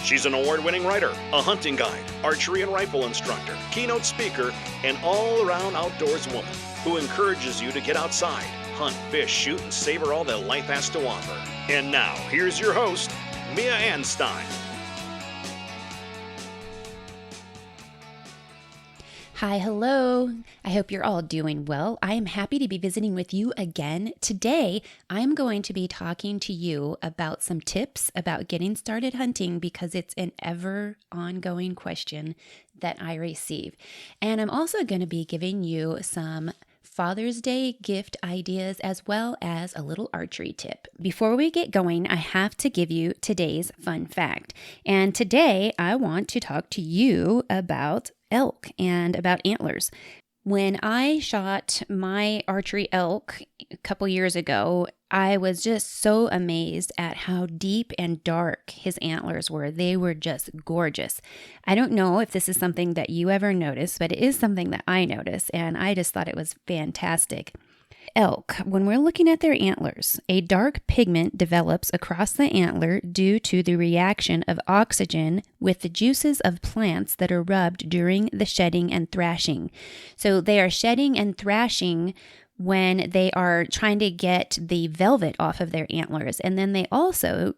She's an award-winning writer, a hunting guide, archery and rifle instructor, keynote speaker, and all-around outdoors woman who encourages you to get outside, hunt, fish, shoot, and savor all that life has to offer. And now, here's your host, Mia Anstein. Hi, hello. I hope you're all doing well. I am happy to be visiting with you again. Today, I'm going to be talking to you about some tips about getting started hunting because it's an ever ongoing question that I receive. And I'm also going to be giving you some Father's Day gift ideas as well as a little archery tip. Before we get going, I have to give you today's fun fact. And today I want to talk to you about elk and about antlers. When I shot my archery elk a couple years ago, I was just so amazed at how deep and dark his antlers were. They were just gorgeous. I don't know if this is something that you ever noticed, but it is something that I noticed, and I just thought it was fantastic. Elk, when we're looking at their antlers, a dark pigment develops across the antler due to the reaction of oxygen with the juices of plants that are rubbed during the shedding and thrashing. So they are shedding and thrashing when they are trying to get the velvet off of their antlers. And then they also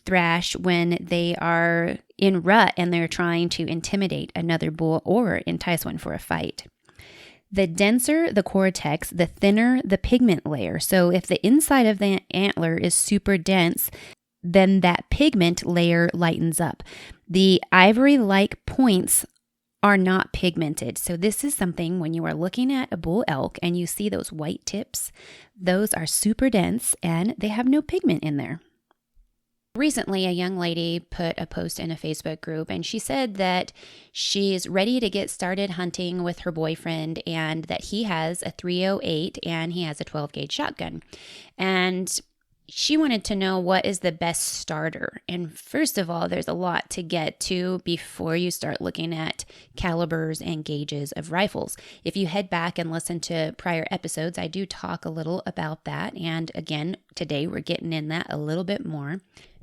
thrash when they are in rut and they're trying to intimidate another bull or entice one for a fight. The denser the cortex, the thinner the pigment layer. So if the inside of the antler is super dense, then that pigment layer lightens up. The ivory-like points are not pigmented. So this is something when you are looking at a bull elk and you see those white tips, those are super dense and they have no pigment in there. Recently, a young lady put a post in a Facebook group and she said that she's ready to get started hunting with her boyfriend and that he has a .308 and he has a 12-gauge shotgun. And she wanted to know what is the best starter. And first of all, there's a lot to get to before you start looking at calibers and gauges of rifles. If you head back and listen to prior episodes, I do talk a little about that. And again, today we're getting in that a little bit more.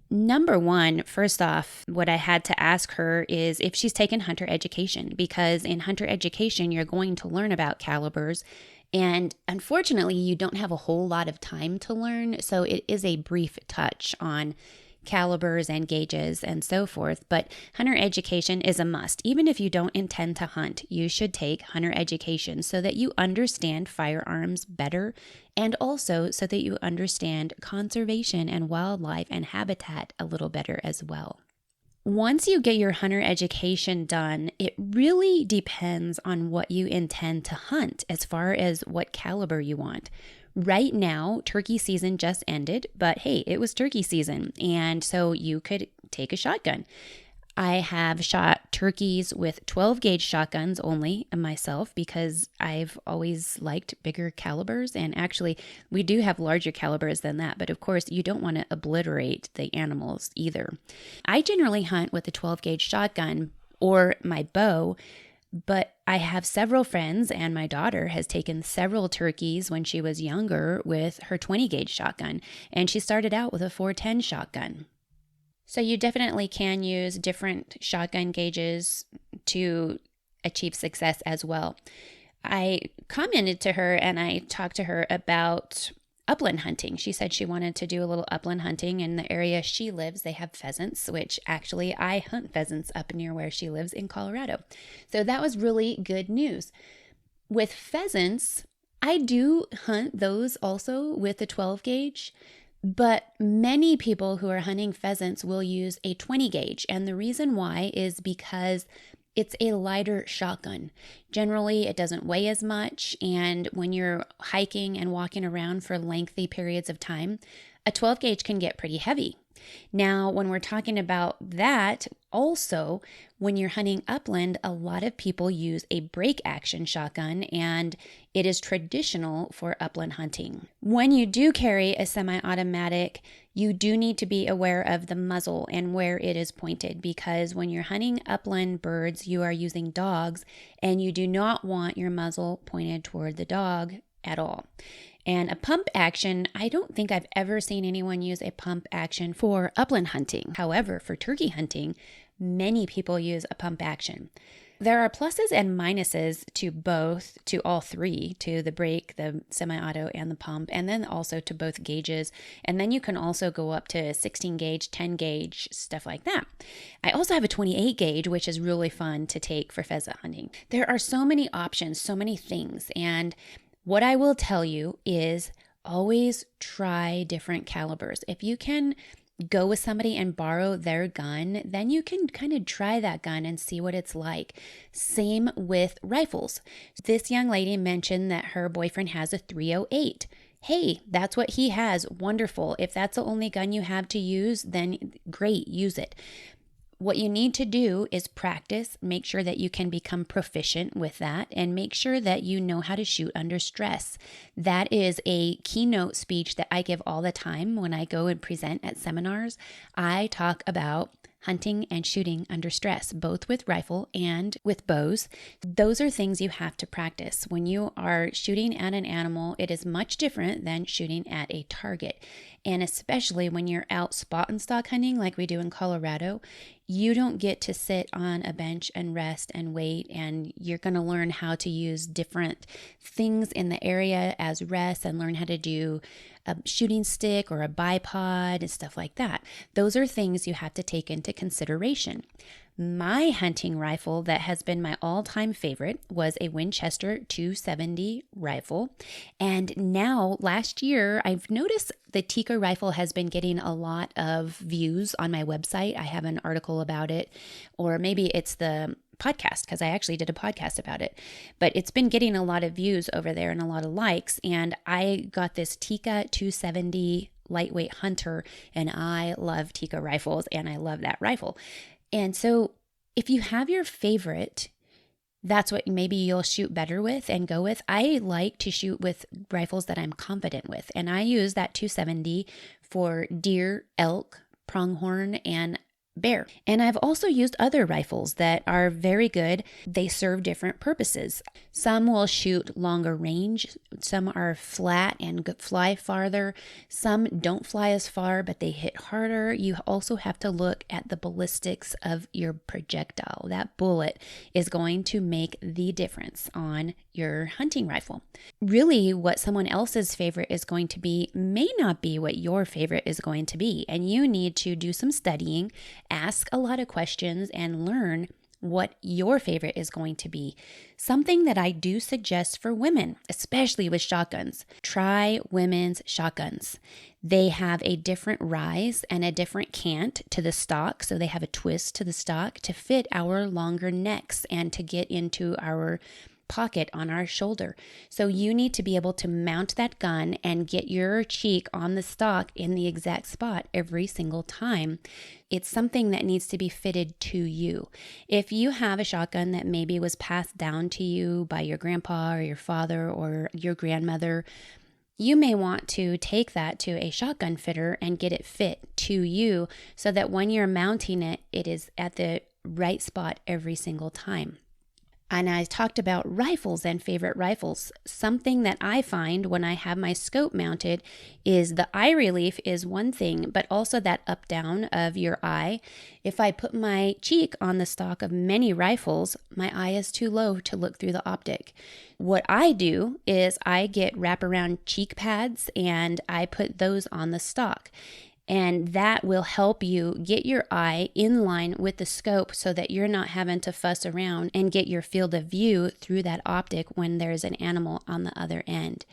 Number one, first off, what I had to ask her is if she's taken hunter education, because in hunter education, you're going to learn about calibers. And unfortunately, you don't have a whole lot of time to learn. So it is a brief touch on calibers and gauges and so forth. But hunter education is a must. Even if you don't intend to hunt, you should take hunter education so that you understand firearms better and also so that you understand conservation and wildlife and habitat a little better as well. Once you get your hunter education done, it really depends on what you intend to hunt as far as what caliber you want. Right now, turkey season just ended, but hey, it was turkey season, and so you could take a shotgun. I have shot turkeys with 12-gauge shotguns only myself because I've always liked bigger calibers, and actually, we do have larger calibers than that, but of course, you don't want to obliterate the animals either. I generally hunt with a 12-gauge shotgun or my bow, but I have several friends, and my daughter has taken several turkeys when she was younger with her 20-gauge shotgun, and she started out with a 410 shotgun. So you definitely can use different shotgun gauges to achieve success as well. I commented to her and I talked to her about upland hunting. She said she wanted to do a little upland hunting. In the area she lives, they have pheasants, which actually I hunt pheasants up near where she lives in Colorado. So that was really good news. With pheasants, I do hunt those also with a 12 gauge, but many people who are hunting pheasants will use a 20 gauge. And the reason why is because it's a lighter shotgun. Generally, it doesn't weigh as much, and when you're hiking and walking around for lengthy periods of time, a 12 gauge can get pretty heavy. Now, when we're talking about that, also, when you're hunting upland, a lot of people use a break action shotgun, and it is traditional for upland hunting. When you do carry a semi-automatic, you do need to be aware of the muzzle and where it is pointed, because when you're hunting upland birds, you are using dogs, and you do not want your muzzle pointed toward the dog at all. And a pump action, I don't think I've ever seen anyone use a pump action for upland hunting. However, for turkey hunting, many people use a pump action. There are pluses and minuses to both, to all three, to the brake, the semi-auto, and the pump, and then also to both gauges. And then you can also go up to 16 gauge, 10 gauge, stuff like that. I also have a 28 gauge, which is really fun to take for pheasant hunting. There are so many options, so many things. And what I will tell you is always try different calibers. If you can go with somebody and borrow their gun, then you can kind of try that gun and see what it's like. Same with rifles. This young lady mentioned that her boyfriend has a 308. Hey, that's what he has. Wonderful. If that's the only gun you have to use, then great, use it. What you need to do is practice, make sure that you can become proficient with that, and make sure that you know how to shoot under stress. That is a keynote speech that I give all the time when I go and present at seminars. I talk about hunting and shooting under stress, both with rifle and with bows. Those are things you have to practice. When you are shooting at an animal, it is much different than shooting at a target. And especially when you're out spot and stalk hunting like we do in Colorado, you don't get to sit on a bench and rest and wait, and you're going to learn how to use different things in the area as rest and learn how to do a shooting stick or a bipod and stuff like that. Those are things you have to take into consideration. My hunting rifle that has been my all-time favorite was a Winchester 270 rifle. And now, last year, I've noticed the Tikka rifle has been getting a lot of views on my website. I have an article about it, or maybe it's the podcast, because I actually did a podcast about it. But it's been getting a lot of views over there and a lot of likes. And I got this Tikka 270 lightweight hunter, and I love Tikka rifles, and I love that rifle. And so if you have your favorite, that's what maybe you'll shoot better with and go with. I like to shoot with rifles that I'm confident with. And I use that 270 for deer, elk, pronghorn, and bear. And I've also used other rifles that are very good. They serve different purposes. Some will shoot longer range. Some are flat and fly farther. Some don't fly as far, but they hit harder. You also have to look at the ballistics of your projectile. That bullet is going to make the difference on your hunting rifle. Really, what someone else's favorite is going to be may not be what your favorite is going to be. And you need to do some studying, ask a lot of questions, and learn what your favorite is going to be. Something that I do suggest for women, especially with shotguns, try women's shotguns. They have a different rise and a different cant to the stock, so they have a twist to the stock to fit our longer necks and to get into our pocket on our shoulder. So you need to be able to mount that gun and get your cheek on the stock in the exact spot every single time. It's something that needs to be fitted to you. If you have a shotgun that maybe was passed down to you by your grandpa or your father or your grandmother, you may want to take that to a shotgun fitter and get it fit to you so that when you're mounting it, it is at the right spot every single time. And I talked about rifles and favorite rifles. Something that I find when I have my scope mounted is the eye relief is one thing, but also that up down of your eye. If I put my cheek on the stock of many rifles, my eye is too low to look through the optic. What I do is I get wraparound cheek pads and I put those on the stock. And that will help you get your eye in line with the scope so that you're not having to fuss around and get your field of view through that optic when there's an animal on the other end.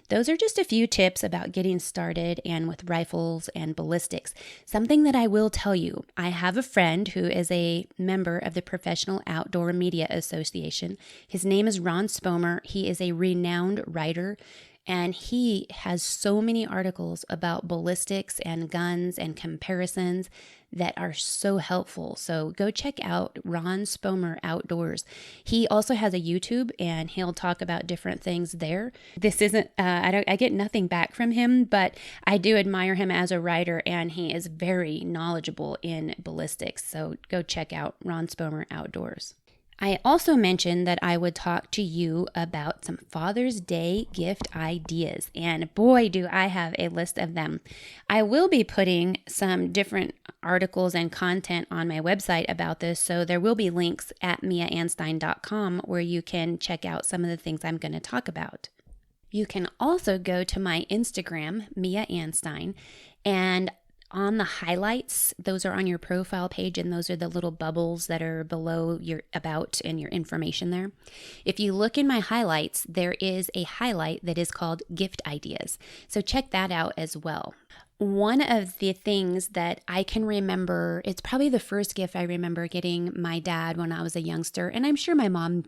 Those are just a few tips about getting started and with rifles and ballistics. Something that I will tell you, I have a friend who is a member of the Professional Outdoor Media Association. His name is Ron Spomer. He is a renowned writer. And he has so many articles about ballistics and guns and comparisons that are so helpful. So go check out Ron Spomer Outdoors. He also has a YouTube and he'll talk about different things there. This isn't, I get nothing back from him, but I do admire him as a writer and he is very knowledgeable in ballistics. So go check out Ron Spomer Outdoors. I also mentioned that I would talk to you about some Father's Day gift ideas, and boy, do I have a list of them. I will be putting some different articles and content on my website about this, so there will be links at miaanstein.com where you can check out some of the things I'm going to talk about. You can also go to my Instagram, Mia Anstein, and on the highlights, those are on your profile page, and those are the little bubbles that are below your about and your information there. If you look in my highlights, there is a highlight that is called gift ideas. So check that out as well. One of the things that I can remember, it's probably the first gift I remember getting my dad when I was a youngster, and I'm sure my mom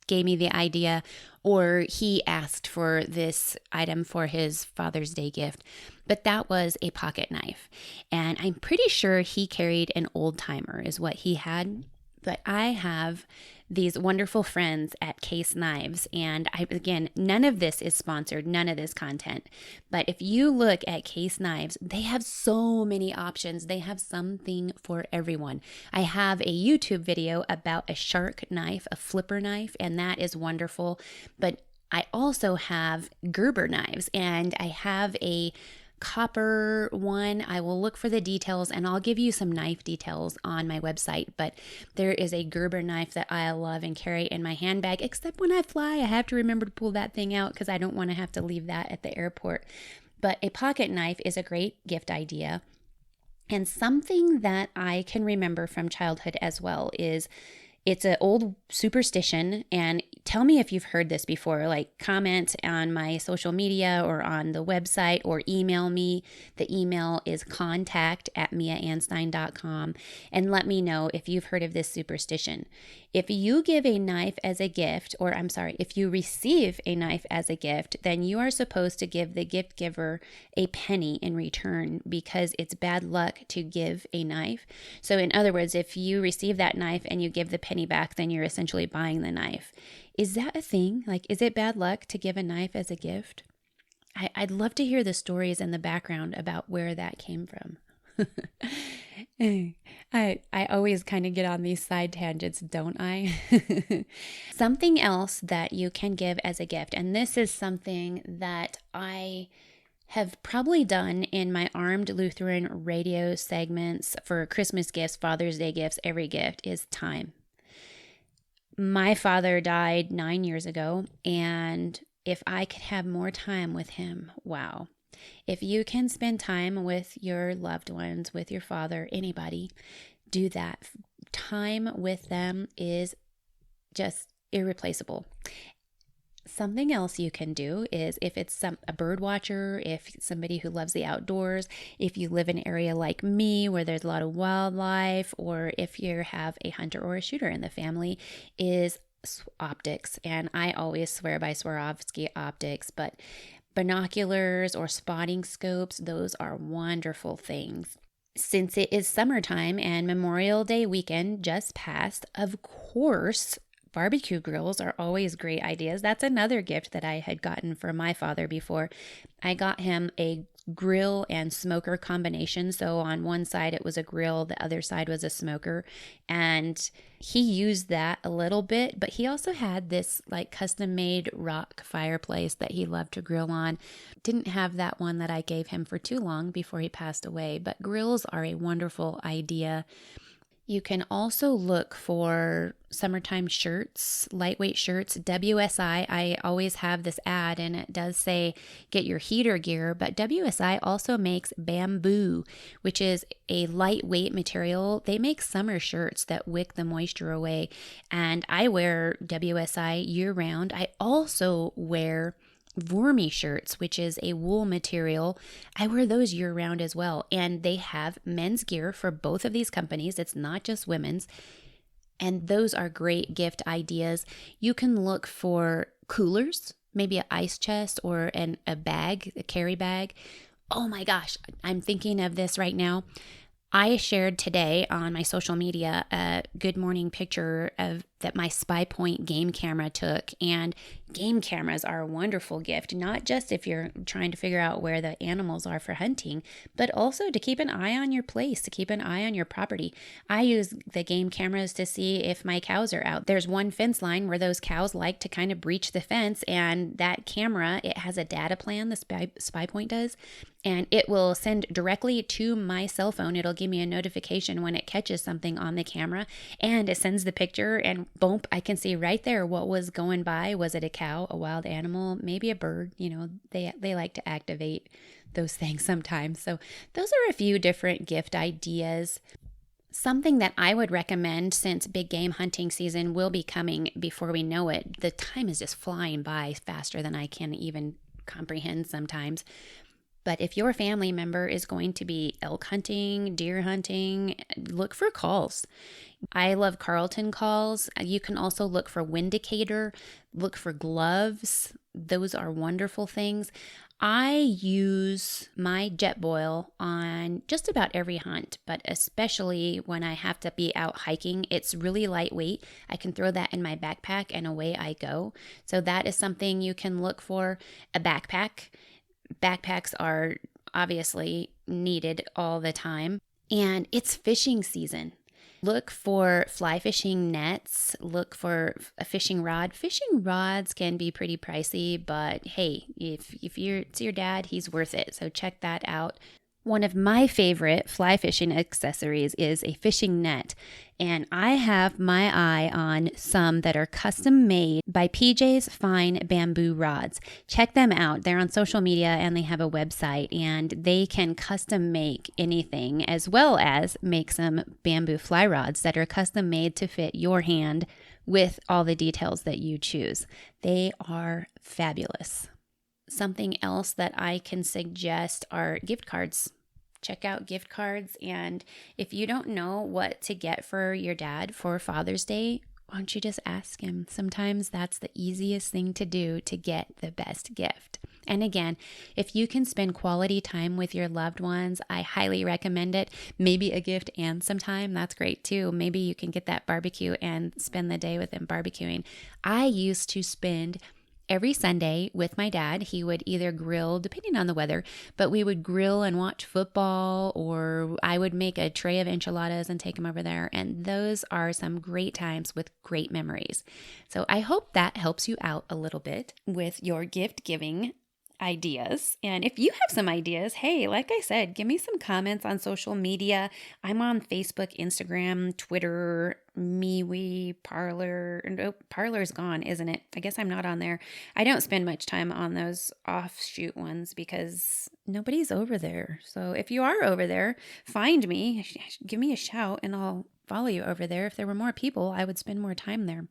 gave me the idea, or he asked for this item for his Father's Day gift, but that was a pocket knife. And I'm pretty sure he carried an old timer is what he had. But I have these wonderful friends at Case Knives, and again, none of this is sponsored, none of this content. But if you look at Case Knives, they have so many options. They have something for everyone. I have a YouTube video about a shark knife, a flipper knife, and that is wonderful. But I also have Gerber knives, and I have a copper one. I will look for the details and I'll give you some knife details on my website, but there is a Gerber knife that I love and carry in my handbag, except when I fly, I have to remember to pull that thing out because I don't want to have to leave that at the airport. But a pocket knife is a great gift idea. And something that I can remember from childhood as well is it's an old superstition, and tell me if you've heard this before, like comment on my social media or on the website or email me. The email is contact@miaanstein.com, and let me know if you've heard of this superstition. If you give a knife as a gift, if you receive a knife as a gift, then you are supposed to give the gift giver a penny in return because it's bad luck to give a knife. So in other words, if you receive that knife and you give the penny back, then you're essentially buying the knife. Is that a thing? Like, is it bad luck to give a knife as a gift? I'd love to hear the stories in the background about where that came from. I always kind of get on these side tangents, don't I? Something else that you can give as a gift, and this is something that I have probably done in my Armed Lutheran radio segments for Christmas gifts, Father's Day gifts, every gift, is time. My father died 9 years ago, and if I could have more time with him, wow. If you can spend time with your loved ones, with your father, anybody, do that. Time with them is just irreplaceable. Something else you can do is if it's a bird watcher, if somebody who loves the outdoors, if you live in an area like me where there's a lot of wildlife, or if you have a hunter or a shooter in the family, is optics. And I always swear by Swarovski optics, but binoculars or spotting scopes, those are wonderful things. Since it is summertime and Memorial Day weekend just passed, of course, barbecue grills are always great ideas. That's another gift that I had gotten for my father before. I got him a grill and smoker combination. So on one side it was a grill, the other side was a smoker, and he used that a little bit, but he also had this like custom made rock fireplace that he loved to grill on. Didn't have that one that I gave him for too long before he passed away, but grills are a wonderful idea. You can also look for summertime shirts, lightweight shirts, WSI. I always have this ad and it does say get your heater gear, but WSI also makes bamboo, which is a lightweight material. They make summer shirts that wick the moisture away, and I wear WSI year round. I also wear Vormy shirts, which is a wool material. I wear those year round as well. And they have men's gear for both of these companies. It's not just women's. And those are great gift ideas. You can look for coolers, maybe an ice chest or a bag, a carry bag. Oh my gosh, I'm thinking of this right now. I shared today on my social media a good morning picture of that my Spy Point game camera took, and Game cameras are a wonderful gift, not just if you're trying to figure out where the animals are for hunting, but also to keep an eye on your place, to keep an eye on your property. I use the game cameras to see if my cows are out. There's one fence line where those cows like to kind of breach the fence, and that camera, it has a data plan, the spy point does, and it will send directly to my cell phone. It'll give me a notification when it catches something on the camera, and it sends the picture, and boom, I can see right there what was going by. Was it a cow, a wild animal, maybe a bird? You know, they like to activate those things sometimes. So those are a few different gift ideas. Something that I would recommend, since big game hunting season will be coming before we know it, the time is just flying by faster than I can even comprehend sometimes. But if your family member is going to be elk hunting, deer hunting, look for calls. I love Carlton calls. You can also look for Windicator, look for gloves. Those are wonderful things. I use my Jetboil on just about every hunt, but especially when I have to be out hiking. It's really lightweight. I can throw that in my backpack and away I go. So that is something you can look for. A backpack. Backpacks are obviously needed all the time. And it's fishing season. Look for fly fishing nets. Look for a fishing rod. Fishing rods can be pretty pricey, but hey, if it's your dad, he's worth it. So check that out. One of my favorite fly fishing accessories is a fishing net, and I have my eye on some that are custom made by PJ's Fine Bamboo Rods. Check them out. They're on social media and they have a website, and they can custom make anything, as well as make some bamboo fly rods that are custom made to fit your hand with all the details that you choose. They are fabulous. Something else that I can suggest are gift cards. Check out gift cards. And if you don't know what to get for your dad for Father's Day, why don't you just ask him? Sometimes that's the easiest thing to do to get the best gift. And again, if you can spend quality time with your loved ones, I highly recommend it. Maybe a gift and some time, that's great too. Maybe you can get that barbecue and spend the day with them barbecuing. I used to spend every Sunday with my dad. He would either grill, depending on the weather, but we would grill and watch football, or I would make a tray of enchiladas and take him over there. And those are some great times with great memories. So I hope that helps you out a little bit with your gift giving ideas. And if you have some ideas, hey, like I said, give me some comments on social media. I'm on Facebook, Instagram, Twitter, MeWe, Parler. Nope, Parler's gone, isn't it? I guess I'm not on there. I don't spend much time on those offshoot ones because nobody's over there. So if you are over there, find me, give me a shout, and I'll follow you over there. If there were more people, I would spend more time there.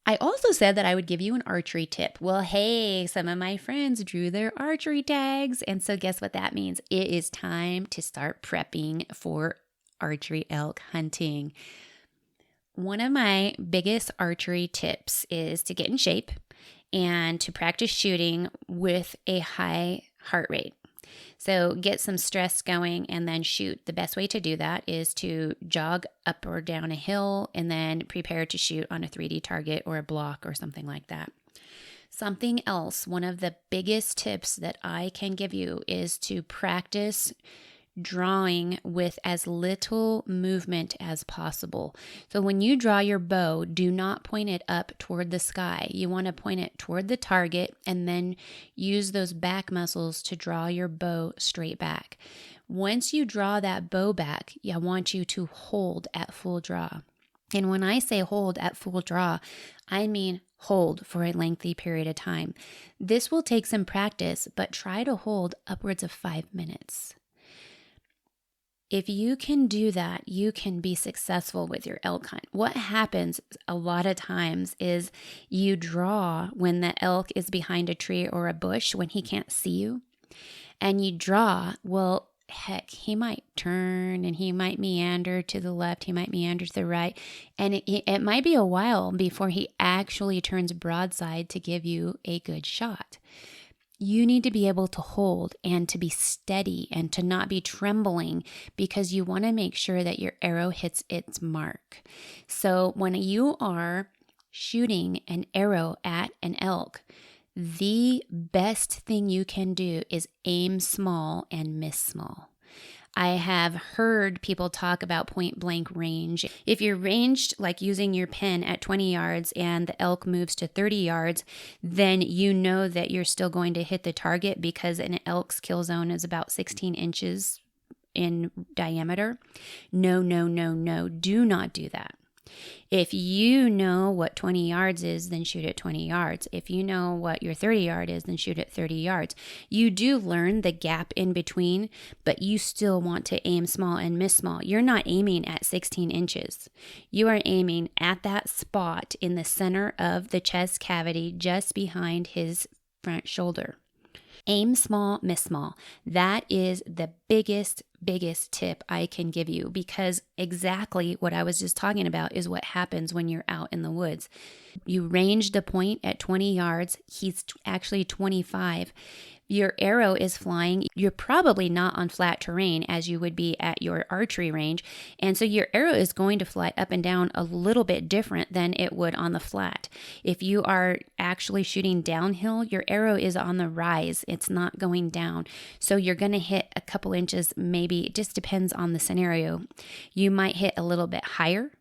I also said that I would give you an archery tip. Well, hey, some of my friends drew their archery tags. And so guess what that means? It is time to start prepping for archery elk hunting. One of my biggest archery tips is to get in shape and to practice shooting with a high heart rate. So get some stress going and then shoot. The best way to do that is to jog up or down a hill and then prepare to shoot on a 3D target or a block or something like that. Something else, one of the biggest tips that I can give you is to practice drawing with as little movement as possible. So when you draw your bow, do not point it up toward the sky. You want to point it toward the target and then use those back muscles to draw your bow straight back. Once you draw that bow back, I want you to hold at full draw. And when I say hold at full draw, I mean hold for a lengthy period of time. This will take some practice, but try to hold upwards of 5 minutes. If you can do that, you can be successful with your elk hunt. What happens a lot of times is you draw when the elk is behind a tree or a bush when he can't see you. And you draw, well, heck, he might turn and he might meander to the left, he might meander to the right. And it might be a while before he actually turns broadside to give you a good shot. You need to be able to hold and to be steady and to not be trembling because you want to make sure that your arrow hits its mark. So when you are shooting an arrow at an elk, the best thing you can do is aim small and miss small. I have heard people talk about point blank range. If you're ranged, like using your pen at 20 yards and the elk moves to 30 yards, then you know that you're still going to hit the target because an elk's kill zone is about 16 inches in diameter. No. Do not do that. If you know what 20 yards is, then shoot at 20 yards. If you know what your 30 yard is, then shoot at 30 yards. You do learn the gap in between, but you still want to aim small and miss small. You're not aiming at 16 inches. You are aiming at that spot in the center of the chest cavity, just behind his front shoulder. Aim small, miss small. That is the biggest tip I can give you, because exactly what I was just talking about is what happens when you're out in the woods. You ranged a point at 20 yards. He's actually 25. Your arrow is flying. You're probably not on flat terrain as you would be at your archery range. And so your arrow is going to fly up and down a little bit different than it would on the flat. If you are actually shooting downhill, your arrow is on the rise. It's not going down. So you're going to hit a couple inches, maybe. It just depends on the scenario. You might hit a little bit higher.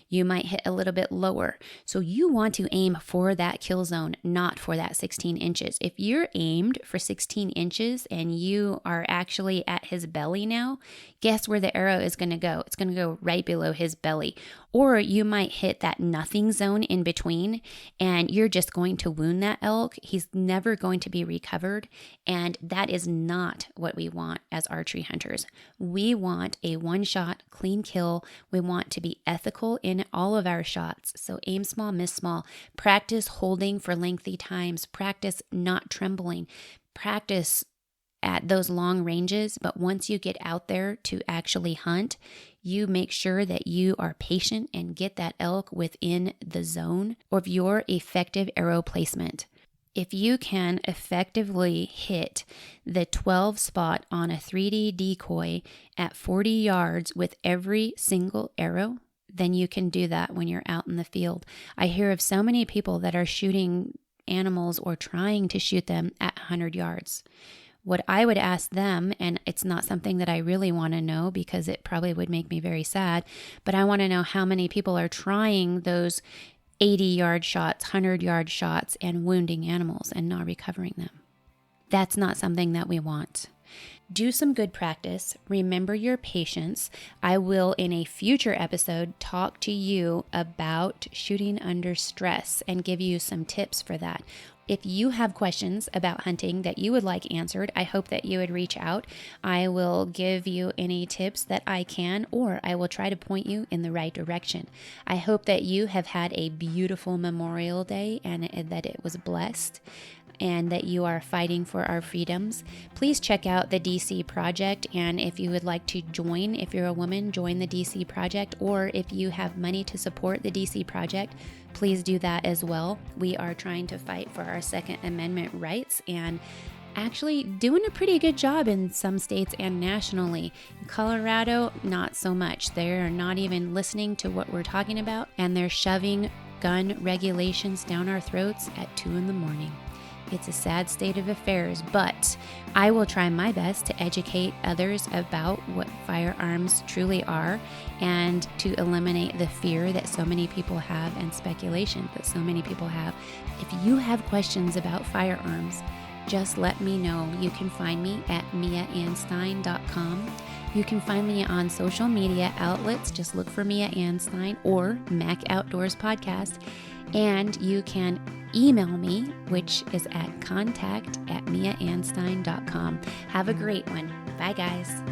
You might hit a little bit lower. So you want to aim for that kill zone, not for that 16 inches. If you're aimed for 16 inches and you are actually at his belly now, guess where the arrow is going to go? It's going to go right below his belly. Or you might hit that nothing zone in between and you're just going to wound that elk. He's never going to be recovered. And that is not what we want as archery hunters. We want a one-shot, clean kill. We want to be ethical in all of our shots. So aim small, miss small. Practice holding for lengthy times. Practice not trembling. Practice at those long ranges. But once you get out there to actually hunt, you make sure that you are patient and get that elk within the zone of your effective arrow placement. If you can effectively hit the 12 spot on a 3D decoy at 40 yards with every single arrow, then you can do that when you're out in the field. I hear of so many people that are shooting animals or trying to shoot them at 100 yards. What I would ask them, and it's not something that I really want to know because it probably would make me very sad, but I want to know how many people are trying those 80-yard shots, 100-yard shots, and wounding animals and not recovering them. That's not something that we want. Do some good practice. Remember your patience. I will, in a future episode, talk to you about shooting under stress and give you some tips for that. If you have questions about hunting that you would like answered, I hope that you would reach out. I will give you any tips that I can, or I will try to point you in the right direction. I hope that you have had a beautiful Memorial Day and that it was blessed, and that you are fighting for our freedoms. Please check out the DC Project, and if you would like to join, if you're a woman, join the DC Project, or if you have money to support the DC Project, please do that as well. We are trying to fight for our Second Amendment rights and actually doing a pretty good job in some states and nationally. In Colorado, not so much. They're not even listening to what we're talking about, and they're shoving gun regulations down our throats at 2 a.m. It's a sad state of affairs, but I will try my best to educate others about what firearms truly are and to eliminate the fear that so many people have and speculation that so many people have. If you have questions about firearms, just let me know. You can find me at miaanstein.com. You can find me on social media outlets. Just look for Mia Anstein or Mac Outdoors Podcast. And you can email me, which is at contact@miaanstein.com. Have a great one. Bye, guys.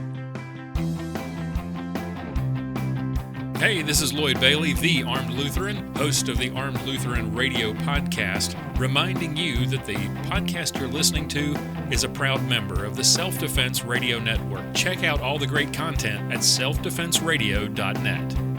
Hey, this is Lloyd Bailey, the Armed Lutheran, host of the Armed Lutheran Radio Podcast, reminding you that the podcast you're listening to is a proud member of the Self-Defense Radio Network. Check out all the great content at selfdefenseradio.net.